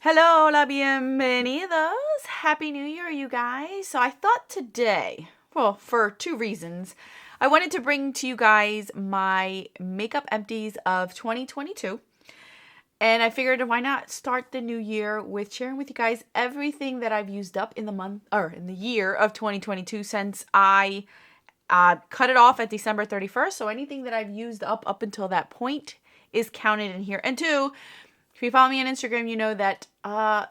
Hello, hola, bienvenidos. Happy New Year, you guys. So I thought today, well, for two reasons, I wanted to bring to you guys my makeup empties of 2022. And I figured why not start the new year with sharing with you guys everything that I've used up in the month or in the year of 2022 since I cut it off at December 31st. So anything that I've used up until that point is counted in here. And two, if you follow me on Instagram, you know that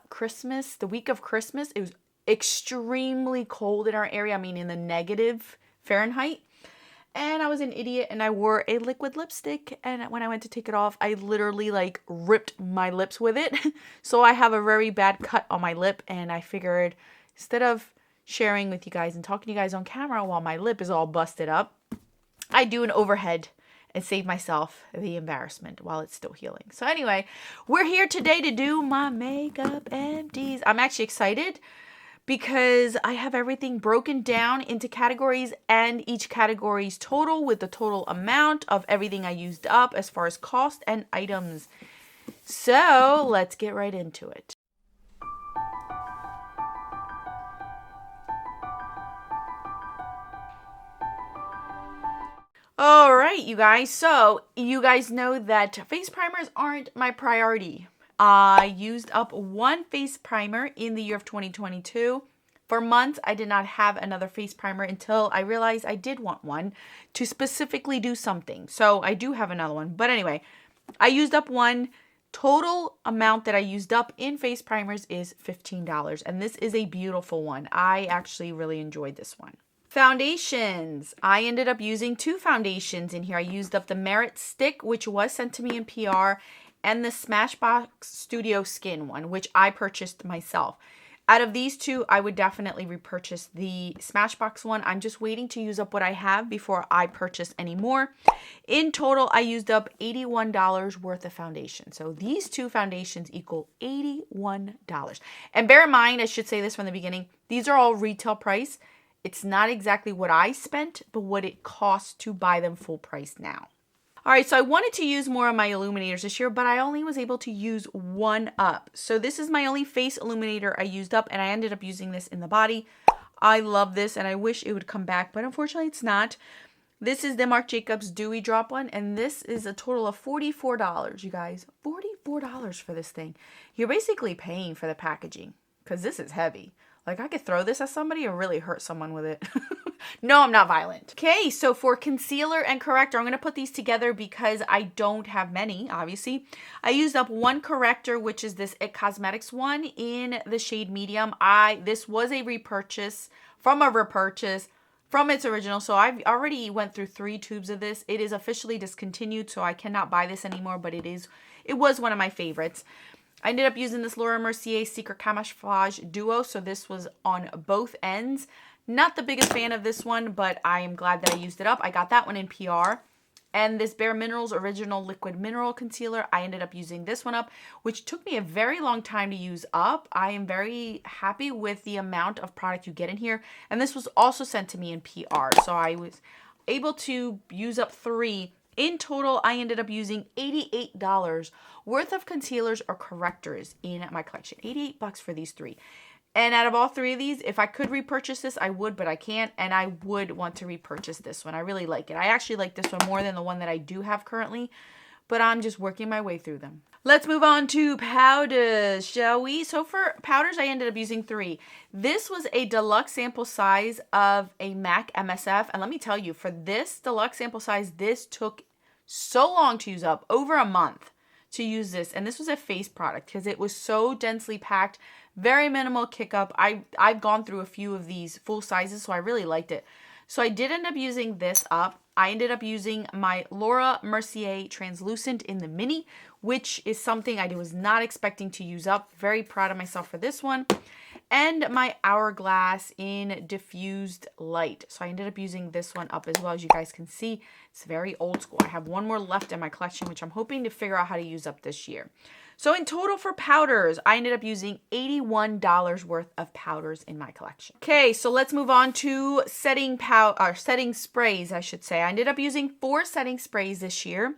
Christmas, the week of Christmas, it was extremely cold in our area. I mean, in the negative Fahrenheit. And I was an idiot and I wore a liquid lipstick. And when I went to take it off, I literally ripped my lips with it. So I have a very bad cut on my lip. And I figured instead of sharing with you guys and talking to you guys on camera while my lip is all busted up, I do an overhead and save myself the embarrassment while it's still healing. So anyway, we're here today to do my makeup empties. I'm actually excited because I have everything broken down into categories and each category's total with the total amount of everything I used up as far as cost and items. So let's get right into it. All right, you guys. So you guys know that face primers aren't my priority. I used up one face primer in the year of 2022. For months, I did not have another face primer until I realized I did want one to specifically do something. So I do have another one. But anyway, I used up one. Total amount that I used up in face primers is $15. And this is a beautiful one. I actually really enjoyed this one. Foundations. I ended up using two foundations in here. I used up the Merit Stick, which was sent to me in PR, and the Smashbox Studio Skin one, which I purchased myself. Out of these two, I would definitely repurchase the Smashbox one. I'm just waiting to use up what I have before I purchase any more. In total, I used up $81 worth of foundation. So these two foundations equal $81. And bear in mind, I should say this from the beginning, these are all retail price. It's not exactly what I spent, but what it costs to buy them full price now. All right, so I wanted to use more of my illuminators this year, but I only was able to use one up. So this is my only face illuminator I used up, and I ended up using this in the body. I love this, and I wish it would come back, but unfortunately it's not. This is the Marc Jacobs Dewy Drop one, and this is a total of $44, you guys. $44 for this thing. You're basically paying for the packaging, because this is heavy. Like, I could throw this at somebody and really hurt someone with it. No, I'm not violent. Okay, so for concealer and corrector, I'm going to put these together because I don't have many, obviously. I used up one corrector, which is this IT Cosmetics one in the shade medium. This was a repurchase from its original. So I've already went through 3 tubes of this. It is officially discontinued, so I cannot buy this anymore, but it was one of my favorites. I ended up using this Laura Mercier Secret Camouflage Duo, so this was on both ends. Not the biggest fan of this one, but I am glad that I used it up. I got that one in PR. And this Bare Minerals Original Liquid Mineral Concealer, I ended up using this one up, which took me a very long time to use up. I am very happy with the amount of product you get in here. And this was also sent to me in PR, so I was able to use up 3. In total, I ended up using $88 worth of concealers or correctors in my collection. $88 for these 3. And out of all 3 of these, if I could repurchase this, I would, but I can't. And I would want to repurchase this one. I really like it. I actually like this one more than the one that I do have currently, but I'm just working my way through them. Let's move on to powders, shall we? So for powders, I ended up using 3. This was a deluxe sample size of a MAC MSF. And let me tell you, for this deluxe sample size, this took so long to use up, over a month to use this. And this was a face product because it was so densely packed, very minimal kick up. I've gone through a few of these full sizes, so I really liked it. So I did end up using this up. I ended up using my Laura Mercier Translucent in the mini, which is something I was not expecting to use up. Very proud of myself for this one. And my Hourglass in Diffused Light. So I ended up using this one up as well. As you guys can see, it's very old school. I have one more left in my collection, which I'm hoping to figure out how to use up this year. So in total for powders, I ended up using $81 worth of powders in my collection. Okay, so let's move on to setting sprays, I should say. I ended up using 4 setting sprays this year.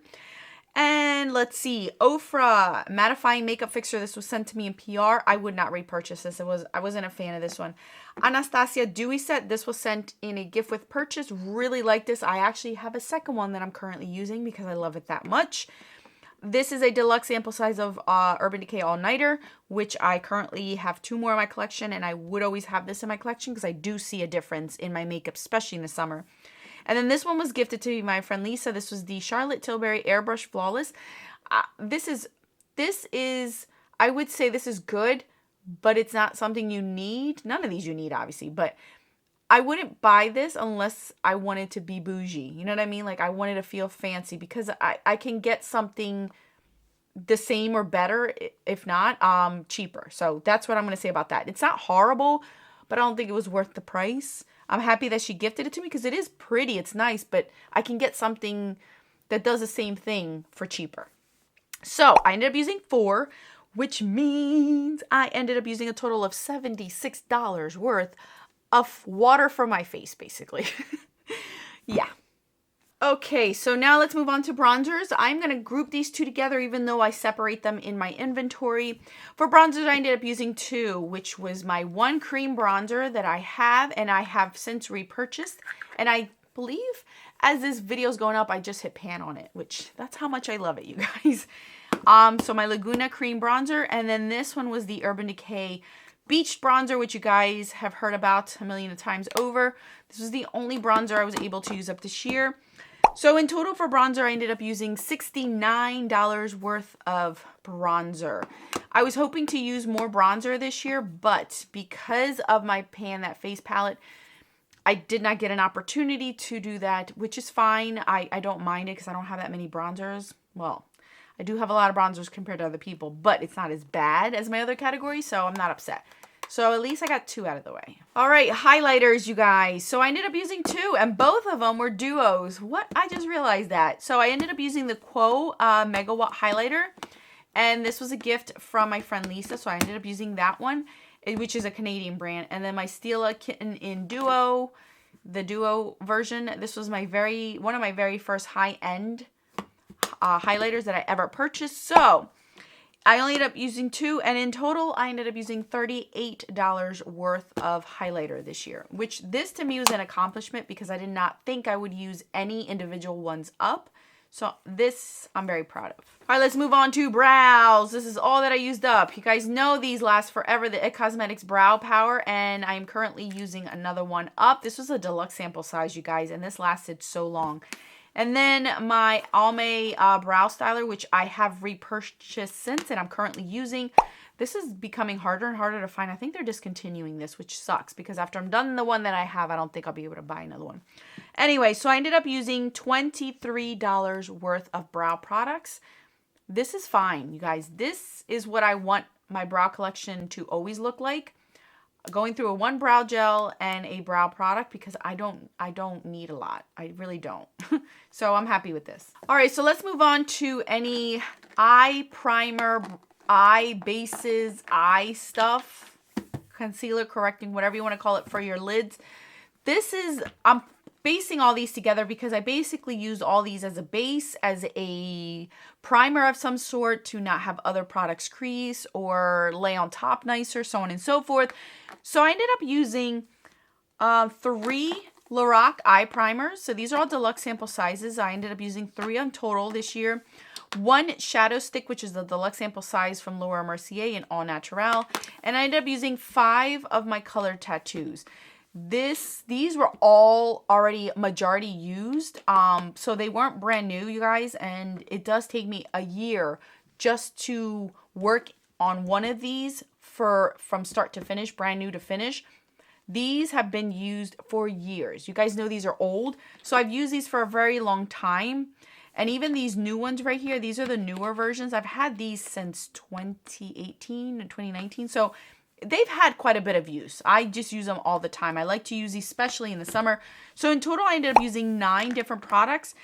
And let's see, Ofra mattifying makeup fixer. This was sent to me in PR. I would not repurchase this. I wasn't a fan of this one. Anastasia dewy set. This was sent in a gift with purchase. Really like this. I actually have a second one that I'm currently using because I love it that much. This is a deluxe sample size of Urban Decay All Nighter, which I currently have 2 more in my collection, and I would always have this in my collection because I do see a difference in my makeup, especially in the summer. And then this one was gifted to my friend Lisa. This was the Charlotte Tilbury Airbrush Flawless. This is, I would say this is good, but it's not something you need. None of these you need, obviously, but I wouldn't buy this unless I wanted to be bougie. You know what I mean? Like I wanted to feel fancy because I can get something the same or better, if not, cheaper. So that's what I'm going to say about that. It's not horrible, but I don't think it was worth the price. I'm happy that she gifted it to me because it is pretty. It's nice, but I can get something that does the same thing for cheaper. So I ended up using 4, which means I ended up using a total of $76 worth of water for my face, basically. Yeah. Okay, so now let's move on to bronzers. I'm going to group these 2 together even though I separate them in my inventory. For bronzers, I ended up using 2, which was my one cream bronzer that I have, and I have since repurchased. And I believe as this video is going up, I just hit pan on it, which that's how much I love it, you guys. So my Laguna cream bronzer, and then this one was the Urban Decay Beach bronzer, which you guys have heard about a million times over. This was the only bronzer I was able to use up this year. So in total for bronzer, I ended up using $69 worth of bronzer. I was hoping to use more bronzer this year, but because of my Pan That Face palette, I did not get an opportunity to do that, which is fine. I don't mind it because I don't have that many bronzers. Well, I do have a lot of bronzers compared to other people, but it's not as bad as my other categories, so I'm not upset. So at least I got 2 out of the way. All right, highlighters, you guys. So I ended up using 2, and both of them were duos. What? I just realized that. So I ended up using the Quo Megawatt highlighter, and this was a gift from my friend Lisa, so I ended up using that one, which is a Canadian brand. And then my Stila Kitten in Duo, the Duo version. This was one of my very first high-end highlighters that I ever purchased. So I only ended up using 2, and in total, I ended up using $38 worth of highlighter this year, which this to me was an accomplishment because I did not think I would use any individual ones up. So this I'm very proud of. All right, let's move on to brows. This is all that I used up. You guys know these last forever, the IT Cosmetics Brow Power, and I am currently using another one up. This was a deluxe sample size, you guys, and this lasted so long. And then my Almay Brow Styler, which I have repurchased since and I'm currently using. This is becoming harder and harder to find. I think they're discontinuing this, which sucks because after I'm done the one that I have, I don't think I'll be able to buy another one. Anyway, so I ended up using $23 worth of brow products. This is fine, you guys. This is what I want my brow collection to always look like. Going through a 1 brow gel and a brow product because I don't need a lot. I really don't. So I'm happy with this. All right, so let's move on to any eye primer, eye bases, eye stuff, concealer, correcting, whatever you want to call it for your lids. I'm basing all these together because I basically use all these as a base, as a primer of some sort to not have other products crease or lay on top nicer, so on and so forth. So I ended up using 3 Lorac eye primers. So these are all deluxe sample sizes. I ended up using 3 on total this year. 1 shadow stick, which is the deluxe sample size from Laura Mercier in All Natural. And I ended up using 5 of my colored tattoos. These were all already majority used, so they weren't brand new, you guys, and it does take me a year just to work on one of these from start to finish, brand new to finish. These have been used for years. You guys know these are old, so I've used these for a very long time. And even these new ones right here, these are the newer versions. I've had these since 2018 and 2019, so they've had quite a bit of use. I just use them all the time. I like to use these, especially in the summer. So in total, I ended up using 9 different products.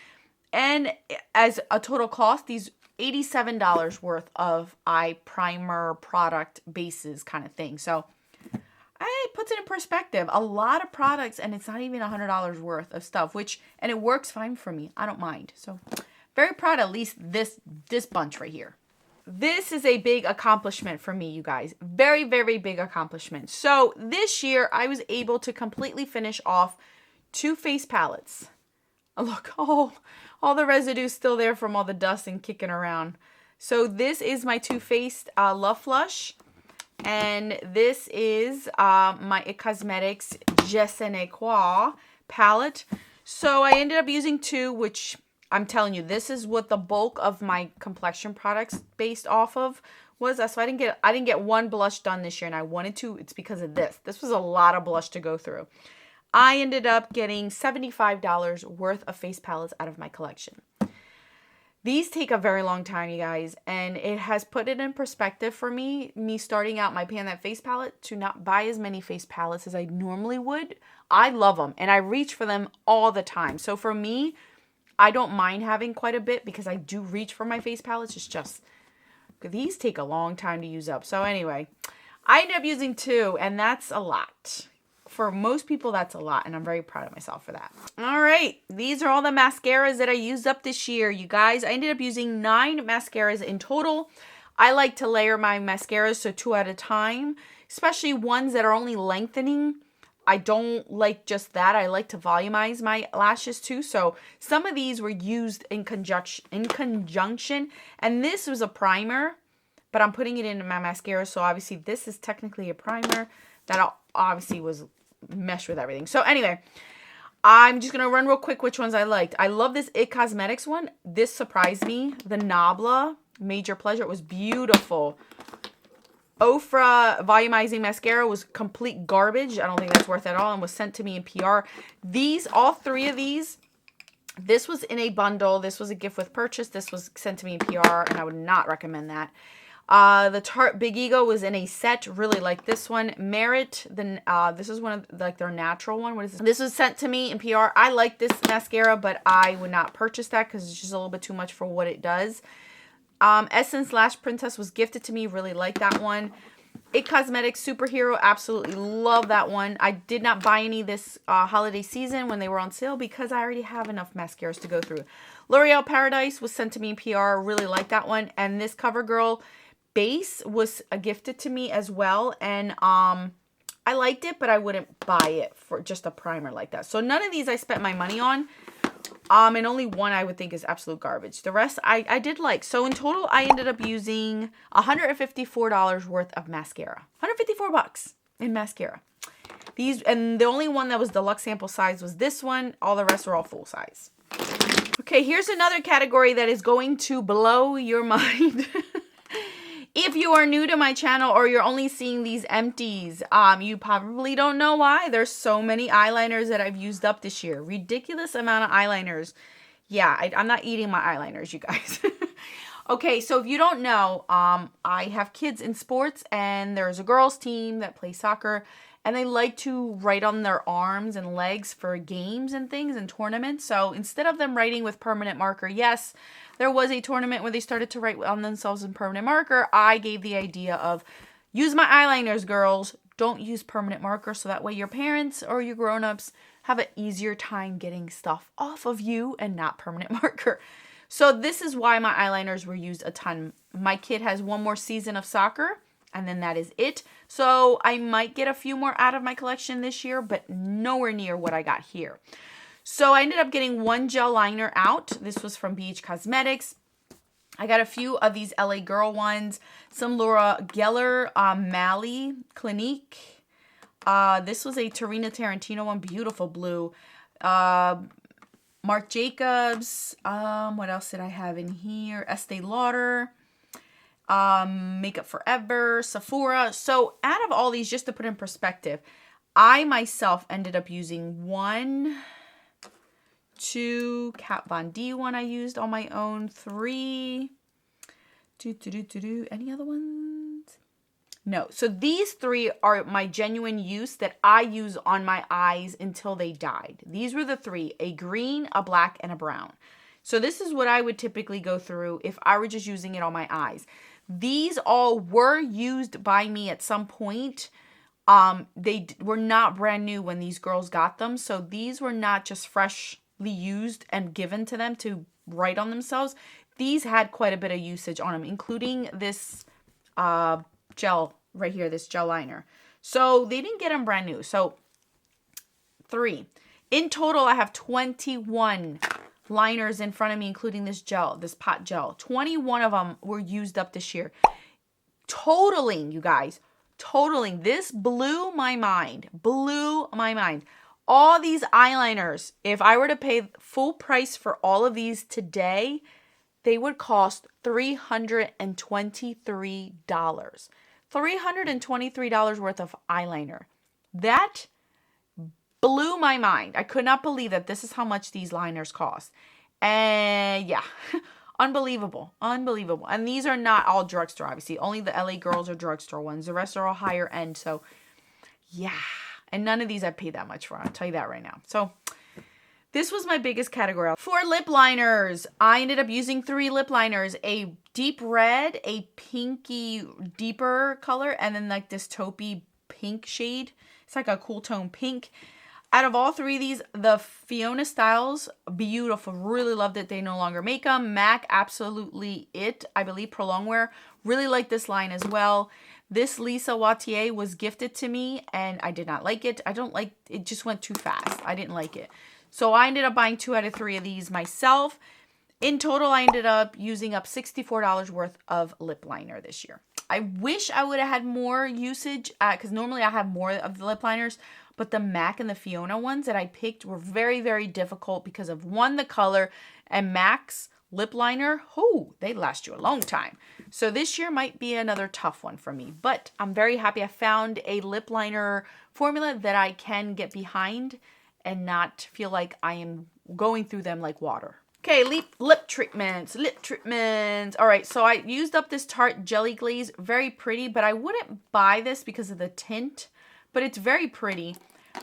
And as a total cost, these $87 worth of eye primer product bases kind of thing. So it puts it in perspective. A lot of products, and it's not even $100 worth of stuff, and it works fine for me. I don't mind. So Very proud at least this bunch right here. This is a big accomplishment for me, you guys. Very, very big accomplishment. So this year, I was able to completely finish off 2 face palettes. Oh, look, all the residue still there from all the dust and kicking around. So this is my Too Faced Love Flush. And this is my IT Cosmetics Je ne quoi palette. So I ended up using 2, which I'm telling you, this is what the bulk of my complexion products based off of was. So I didn't get 1 blush done this year, and I wanted to. It's because of this. This was a lot of blush to go through. I ended up getting $75 worth of face palettes out of my collection. These take a very long time, you guys, and it has put it in perspective for me starting out my Pan That Face palette, to not buy as many face palettes as I normally would. I love them, and I reach for them all the time. So for me, I don't mind having quite a bit because I do reach for my face palettes. It's just, these take a long time to use up. So anyway, I ended up using 2, and that's a lot. For most people, that's a lot, and I'm very proud of myself for that. All right, these are all the mascaras that I used up this year, you guys. I ended up using 9 mascaras in total. I like to layer my mascaras, so 2 at a time, especially ones that are only lengthening. I don't like just that. I like to volumize my lashes too. So some of these were used in conjunction, and this was a primer, but I'm putting it into my mascara. So obviously this is technically a primer that obviously was meshed with everything. So anyway, I'm just going to run real quick which ones I liked. I love this IT Cosmetics one. This surprised me. The Nabla Major Pleasure. It was beautiful. Ofra Volumizing Mascara was complete garbage. I don't think that's worth it at all, and was sent to me in PR. These, all 3 of these, this was in a bundle. This was a gift with purchase. This was sent to me in PR, and I would not recommend that. The Tarte Big Ego was in a set. Really like this one. Merit, this is one of their natural one. What is this? This was sent to me in PR. I like this mascara, but I would not purchase that because it's just a little bit too much for what it does. Essence Lash Princess was gifted to me. Really like that one. IT Cosmetics Superhero, absolutely love that one. I did not buy any this holiday season when they were on sale because I already have enough mascaras to go through. L'Oreal Paradise was sent to me in PR. Really like that one. And this CoverGirl base was gifted to me as well, and I liked it, but I wouldn't buy it for just a primer like that. So none of these I spent my money on, and only one I would think is absolute garbage. The rest I did like. So in total, I ended up using $154 worth of mascara. 154 bucks in mascara. These, and the only one that was deluxe sample size was this one. All the rest are all full size. Okay, here's another category that is going to blow your mind. If you are new to my channel or you're only seeing these empties, you probably don't know why. There's so many eyeliners that I've used up this year. Ridiculous amount of eyeliners. Yeah, I'm not eating my eyeliners, you guys. Okay, so if you don't know, I have kids in sports, and there's a girls team that plays soccer, and they like to write on their arms and legs for games and things and tournaments. So instead of them writing with permanent marker, yes, there was a tournament where they started to write on themselves in permanent marker. I gave the idea of use my eyeliners, girls. Don't use permanent marker, so that way your parents or your grown-ups have an easier time getting stuff off of you and not permanent marker. So this is why my eyeliners were used a ton. My kid has 1 more season of soccer, and then that is it. So I might get a few more out of my collection this year, but nowhere near what I got here. So I ended up getting 1 gel liner out. This was from BH Cosmetics. I got a few of these LA Girl ones. Some Laura Geller Mally Clinique. This was a Tarina Tarantino one. Beautiful blue. Marc Jacobs. What else did I have in here? Estee Lauder. Makeup Forever. Sephora. So out of all these, just to put in perspective, I myself ended up using 1... 2 Kat Von D one I used on my own. 3. Any other ones? No. So these 3 are my genuine use that I use on my eyes until they died. These were the 3: a green, a black, and a brown. So this is what I would typically go through if I were just using it on my eyes. These all were used by me at some point. They were not brand new when these girls got them. So these were not just fresh used and given to them to right on themselves. These had quite a bit of usage on them, including this gel right here, this gel liner. So they didn't get them brand new. So 3. In total, I have 21 liners in front of me, including this gel, this pot gel. 21 of them were used up this year. Totaling, you guys, totaling. This blew my mind. Blew my mind. All these eyeliners, if I were to pay full price for all of these today, they would cost $323. $323 worth of eyeliner. That blew my mind. I could not believe that this is how much these liners cost. And yeah, unbelievable. Unbelievable. And these are not all drugstore, obviously. Only the LA Girls are drugstore ones. The rest are all higher end. So yeah. And none of these I paid that much for. I'll tell you that right now. So this was my biggest category. For lip liners, I ended up using 3 lip liners. A deep red, a pinky deeper color, and then like this taupey pink shade. It's like a cool tone pink. Out of all 3 of these, the Fiona Styles, beautiful. Really loved it. They no longer make them. MAC, absolutely it. I believe Prolong Wear. Really like this line as well. This Lisa Watier was gifted to me, and I did not like it. I don't like it. It just went too fast. I didn't like it. So I ended up buying 2 out of 3 of these myself. In total, I ended up using up $64 worth of lip liner this year. I wish I would have had more usage because normally I have more of the lip liners, but the MAC and the Fiona ones that I picked were very, very difficult because of, 1, the color, and MAC's lip liner, they last you a long time. So this year might be another tough one for me, but I'm very happy I found a lip liner formula that I can get behind and not feel like I am going through them like water. Okay, lip treatments. All right, so I used up this Tarte Jelly Glaze. Very pretty, but I wouldn't buy this because of the tint, but it's very pretty.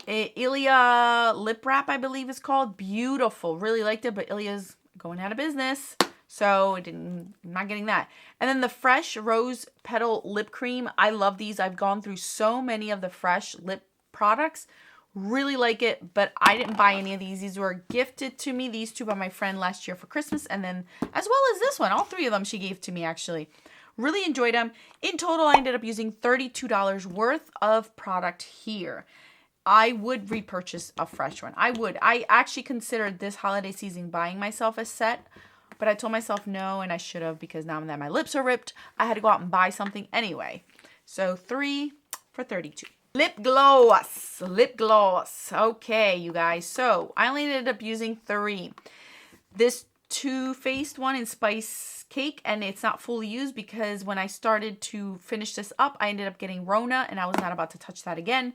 Ilia Lip Wrap, I believe it's called. Beautiful. Really liked it, but Ilia's going out of business, so I'm not getting that. And then the Fresh Rose Petal Lip Cream. I love these. I've gone through so many of the Fresh lip products. Really like it, but I didn't buy any of these. These were gifted to me, these 2 by my friend last year for Christmas, and then as well as this one. All 3 of them she gave to me, actually. Really enjoyed them. In total, I ended up using $32 worth of product here. I would repurchase a Fresh one. I would. I actually considered this holiday season buying myself a set, but I told myself no, and I should have, because now that my lips are ripped, I had to go out and buy something anyway. So 3 for $32. Lip gloss. Okay, you guys. So I only ended up using 3. This Too Faced one in Spice Cake, and it's not fully used because when I started to finish this up, I ended up getting Rona, and I was not about to touch that again.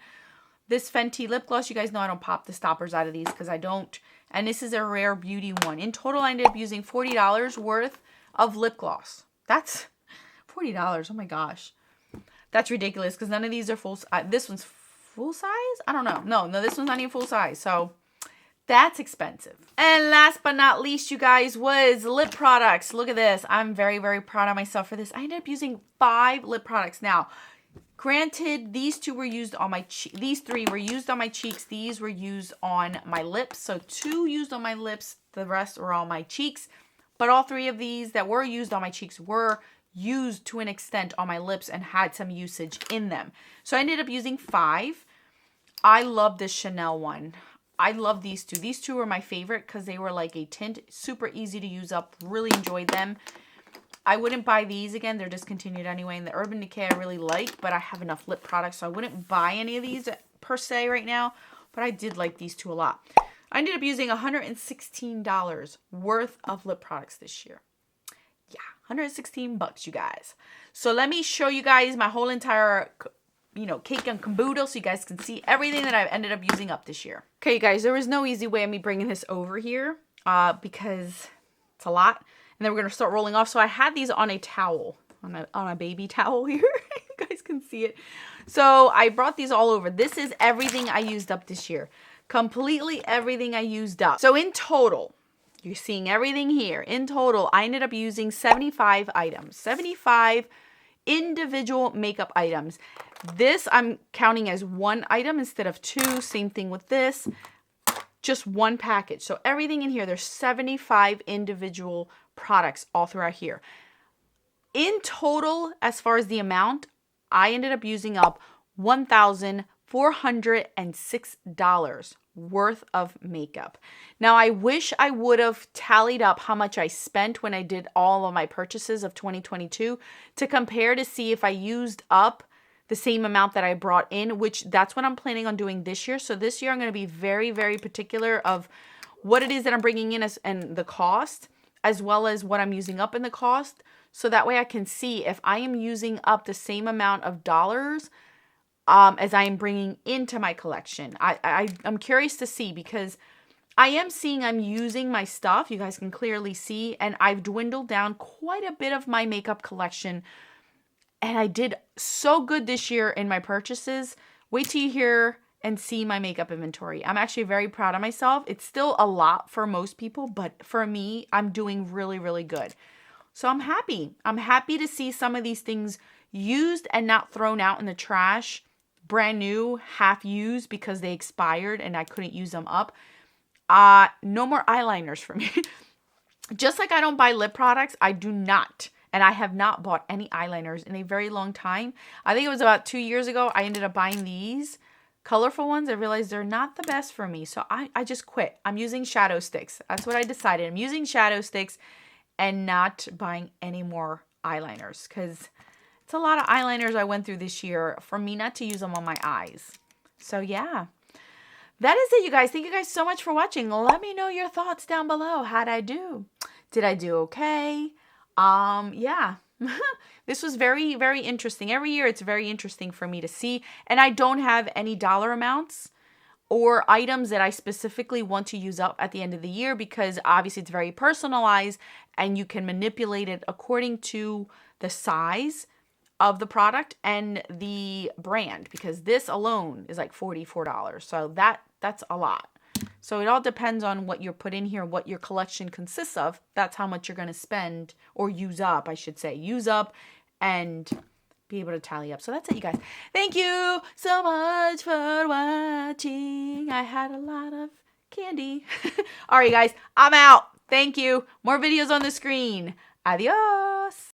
This Fenty lip gloss, you guys know I don't pop the stoppers out of these because I don't. And this is a Rare Beauty one. In total, I ended up using $40 worth of lip gloss. That's $40. Oh my gosh. That's ridiculous because none of these are full. This one's full size? I don't know. No, this one's not even full size. So that's expensive. And last but not least, you guys, was lip products. Look at this. I'm very, very proud of myself for this. I ended up using 5 lip products. Now, granted, these 2 were used on my these 3 were used on my cheeks. These were used on my lips. So 2 used on my lips. The rest were on my cheeks. But all 3 of these that were used on my cheeks were used to an extent on my lips and had some usage in them. So I ended up using 5. I love this Chanel one. I love these 2. These 2 were my favorite because they were like a tint. Super easy to use up. Really enjoyed them. I wouldn't buy these again. They're discontinued anyway. And the Urban Decay I really like, but I have enough lip products, so I wouldn't buy any of these per se right now. But I did like these 2 a lot. I ended up using $116 worth of lip products this year. Yeah, 116 bucks, you guys. So let me show you guys my whole entire, cake and caboodle so you guys can see everything that I've ended up using up this year. Okay, you guys, there was no easy way of me bringing this over here because it's a lot. And then we're going to start rolling off. So I had these on a towel, on a baby towel here. You guys can see it. So I brought these all over. This is everything I used up this year. Completely everything I used up. So in total, you're seeing everything here. In total, I ended up using 75 items. 75 individual makeup items. This I'm counting as 1 item instead of 2. Same thing with this. just one package. So everything in here, there's 75 individual products all throughout here. In total, as far as the amount, I ended up using up $1,406 worth of makeup. Now, I wish I would have tallied up how much I spent when I did all of my purchases of 2022 to compare to see if I used up the same amount that I brought in, which that's what I'm planning on doing this year. So this year I'm going to be very, very particular of what it is that I'm bringing in and the cost, as well as what I'm using up in the cost. So that way I can see if I am using up the same amount of dollars as I am bringing into my collection. I'm curious to see, because I am seeing I'm using my stuff. You guys can clearly see, and I've dwindled down quite a bit of my makeup collection. And I did so good this year in my purchases. Wait till you hear and see my makeup inventory. I'm actually very proud of myself. It's still a lot for most people, but for me, I'm doing really, really good. So I'm happy. I'm happy to see some of these things used and not thrown out in the trash. Brand new, half used because they expired and I couldn't use them up. No more eyeliners for me. Just like I don't buy lip products, I do not. And I have not bought any eyeliners in a very long time. I think it was about 2 years ago, I ended up buying these colorful ones. I realized they're not the best for me. So I just quit. I'm using shadow sticks. That's what I decided. I'm using shadow sticks and not buying any more eyeliners, because it's a lot of eyeliners I went through this year for me not to use them on my eyes. So yeah, that is it, you guys. Thank you guys so much for watching. Let me know your thoughts down below. How'd I do? Did I do okay? Yeah. This was very, very interesting. Every year it's very interesting for me to see. And I don't have any dollar amounts or items that I specifically want to use up at the end of the year, because obviously it's very personalized and you can manipulate it according to the size of the product and the brand, because this alone is like $44. So that's a lot. So it all depends on what you're put in here, what your collection consists of. That's how much you're going to spend, or use up, I should say. Use up and be able to tally up. So that's it, you guys. Thank you so much for watching. I had a lot of candy. All right, guys, I'm out. Thank you. More videos on the screen. Adios.